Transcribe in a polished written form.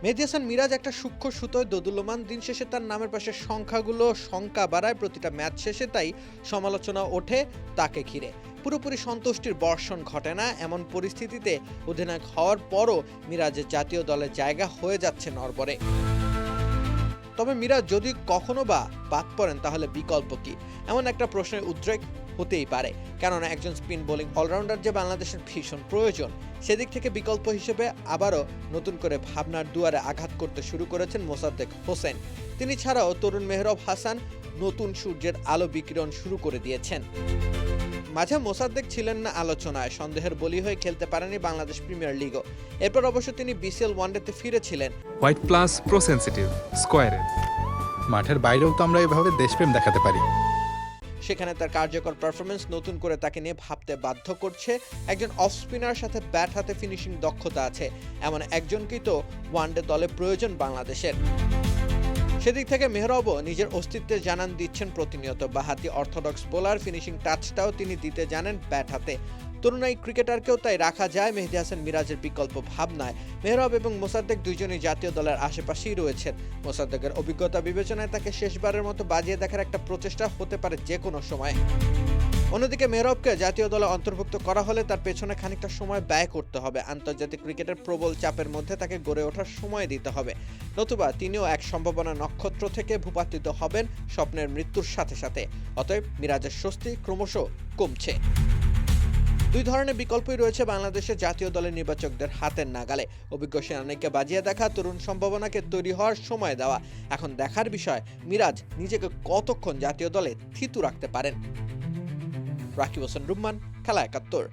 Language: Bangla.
মেহেদী হাসান মিরাজ একটা সূক্ষ্ম সুতোয় দোদুল্যমান, দিন শেষে তার নামের পাশে সংখ্যাগুলো সংখ্যা বাড়ায়, প্রতিটা ম্যাচ শেষে তাই সমালোচনা ওঠে তাকে ঘিরে। পুরোপুরি সন্তুষ্টির বর্ষণ ঘটে না, এমন পরিস্থিতিতে অধিনায়ক হওয়ার পরও মিরাজের জাতীয় দলের জায়গা হয়ে যাচ্ছে নড়বড়ে। তবে মিরাজ যদি কখনো বা বাদ পড়েন তাহলে বিকল্প কি, এমন একটা প্রশ্নের উদ্রেক হতেই পারে। কেননা একজন স্পিন বোলিং অলরাউন্ডার যে বাংলাদেশের ভীষণ প্রয়োজন, সেদিক থেকে বিকল্প হিসেবে আবারও নতুন করে ভাবনার দুয়ারে আঘাত করতে শুরু করেছেন মোসাদ্দেক হোসেন। তিনি ছাড়াও তরুণ মেহরব হাসান নতুন সূর্যের আলো বিকিরণ শুরু করে দিয়েছেন। মাঝে মোসাদ্দেক ছিলেন না আলোচনায়, সন্দেহের বলি হয়ে খেলতে পারেনি বাংলাদেশ প্রিমিয়ার লিগও। এরপর অবশ্য তিনি বিসিএল ওয়ানডেতে ফিরেছিলেন। হোয়াইট প্লাস প্রো সেনসিটিভ স্কোয়ারে মাঠের বাইরেও তো আমরা এভাবে দেশপ্রেম দেখাতে পারি। সেখানে তার কার্যকর পারফরমেন্স নতুন করে তাকে নিয়ে ভাবতে বাধ্য করছে। একজন অফ স্পিনার সাথে ব্যাট হাতে ফিনিশিং দক্ষতা আছে, এমন একজনকেই তো ওয়ানডে দলে প্রয়োজন বাংলাদেশের। সেদিক থেকে মেহরবও নিজের অস্তিত্বের জানান দিচ্ছেন প্রতিনিয়ত। বাঁহাতি অর্থোডক্স বোলার, ফিনিশিং টাচটাও তিনি দিতে জানেন ব্যাট হাতে। তরুণ এই ক্রিকেটারকেও তাই রাখা যায় মেহেদী হাসান মিরাজের বিকল্প ভাবনায়। মেহরব এবং মোসাদ্দেক দুইজনই জাতীয় দলের আশেপাশেই রয়েছেন। মোসাদ্দেকের অভিজ্ঞতা বিবেচনায় তাকে শেষবারের মতো বাজিয়ে দেখার একটা প্রচেষ্টা হতে পারে যে কোনো সময়। অন্যদিকে মেহরবকে জাতীয় দলে অন্তর্ভুক্ত করা হলে তার পেছনে খানিকটা সময় ব্যয় করতে হবে। আন্তর্জাতিক ক্রিকেটের প্রবল চাপের মধ্যে তাকে গড়ে ওঠার সময় দিতে হবে, নতুবা তিনিও এক সম্ভাবনা নক্ষত্র থেকে ভূপাতিত হবেন স্বপ্নের মৃত্যুর সাথে সাথে। অতএব মিরাজের স্বস্তি ক্রমশ কমছে। দুই ধরনের বিকল্পই রয়েছে বাংলাদেশের জাতীয় দলের নির্বাচকদের হাতের নাগালে। অভিজ্ঞ সেনানীকে বাজিয়ে দেখা, তরুণ সম্ভাবনাকে তৈরি হওয়ার সময় দেওয়া। এখন দেখার বিষয় মিরাজ নিজেকে কতক্ষণ জাতীয় দলে থিতু রাখতে পারেন। রাকিব হোসেন রুম্মান, খেলা ৭১।